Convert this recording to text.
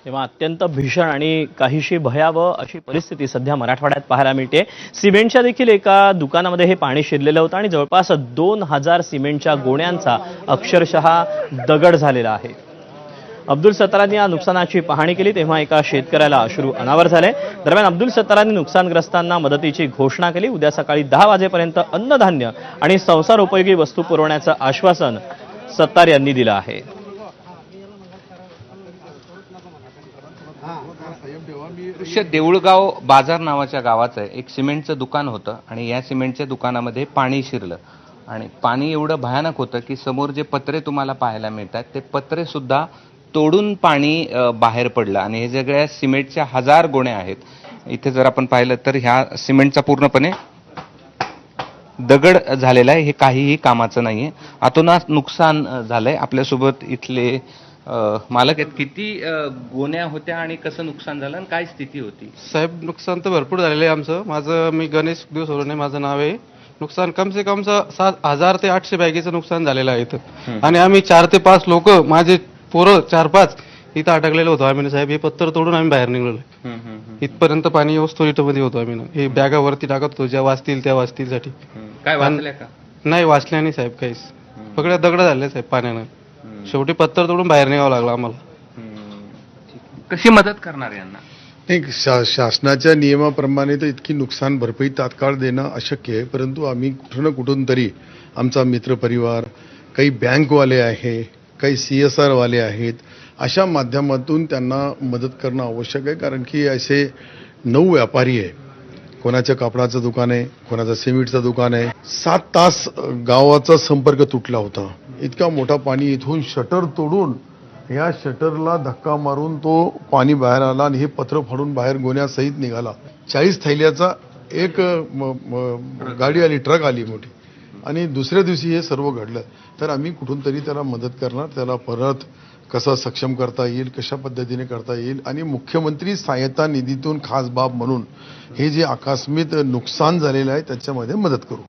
तेव्हा अत्यंत भीषण आणि काहीशी भयावह अशी परिस्थिती सध्या मराठवाड्यात पाहायला मिळते। सिमेंटच्या देखील एका दुकानामध्ये हे पाणी शिरलेलं होतं आणि जवळपास 2000 सिमेंटच्या गोण्यांचा अक्षरशः दगड झालेला आहे। अब्दुल सत्तारांनी या नुकसानाची पाहणी केली तेव्हा एका शेतकऱ्याला अश्रू अनावर झाले। दरम्यान अब्दुल सत्तारांनी नुकसानग्रस्तांना मदतीची घोषणा केली। उद्या सकाळी 10 वाजेपर्यंत अन्नधान्य आणि संसारोपयोगी वस्तू पुरवण्याचं आश्वासन सत्तार यांनी दिलं आहे। देऊळगाव बाजार नावाच्या गावाचं एक सिमेंटचं दुकान होतं आणि या सिमेंटच्या दुकानामध्ये पाणी शिरलं आणि पाणी एवढं भयानक होतं की समोर जे पत्रे तुम्हाला पाहायला मिळतात ते पत्रे सुद्धा तोडून पाणी बाहेर पडलं आणि हे सगळ्या सिमेंटच्या 1000 गोण्या आहेत। इथे जर आपण पाहिलं तर ह्या सिमेंटचा पूर्णपणे दगड झालेला आहे, हे काहीही कामाचं नाहीये। अतोनात नुकसान झालंय। आपल्यासोबत इथले मालक आहेत। किती गोण्या होत्या आणि कसं नुकसान झालं आणि काय स्थिती होती? साहेब, नुकसान तर भरपूर झालेलं आहे आमचं। मी गणेश दिवसोरणे माझं नाव आहे। नुकसान कम से कम 7000 ते 800 बॅगेचं नुकसान झालेलं आहे इथं आणि आम्ही 4 ते 5 लोक, माझे पोरं 4-5 इथं अटकलेलो होतो आम्ही। साहेब, हे पत्तर तोडून आम्ही बाहेर निघलो। इथपर्यंत पाणी येऊस इथमध्ये होतो आम्ही। हे बॅगा वरती टाकत होतो, ज्या वाचतील त्या वाचतीलसाठी। काय वाचल्या का? नाही वाचल्या नाही साहेब, काहीच सगळ्या दगड झाले साहेब पाण्यानं। शेवटी पत्तर तोडून बाहेर निघावं लागलं आम्हाला। कशी मदत करणार यांना? नाही, शासनाच्या नियमाप्रमाणे तर इतकी नुकसान भरपाई तात्काळ देणं अशक्य आहे, परंतु आम्ही कुठून तरी आमचा मित्रपरिवार, काही बँकवाले आहे, काही CSR वाले आहेत, अशा माध्यमातून त्यांना मदत करणं आवश्यक आहे। कारण की असे 9 व्यापारी आहे, कोणाच्या कापडाचं दुकान आहे, कोणाचं सिमेंटचं दुकान आहे। 7 तास गावाचा संपर्क तुटला होता। इतका मोठा पाणी इथून शटर तोडून या शटरला धक्का मारून तो पाणी बाहेर आला आणि हे पत्र फाडून बाहेर गोण्यासहित निघाला। 40 थैल्याचा एक गाडी आली, ट्रक आली मोठी, आणि दुसऱ्या दिवशी हे सर्व घडलं। तर आम्ही कुठून तरी त्याला मदत करणार, त्याला परत कसं सक्षम करता येईल, कशा पद्धतीने करता येईल, आणि मुख्यमंत्री सहायता निधीतून खास बाब म्हणून हे जे आकस्मिक नुकसान झालेलं आहे त्याच्यामध्ये मदत करू।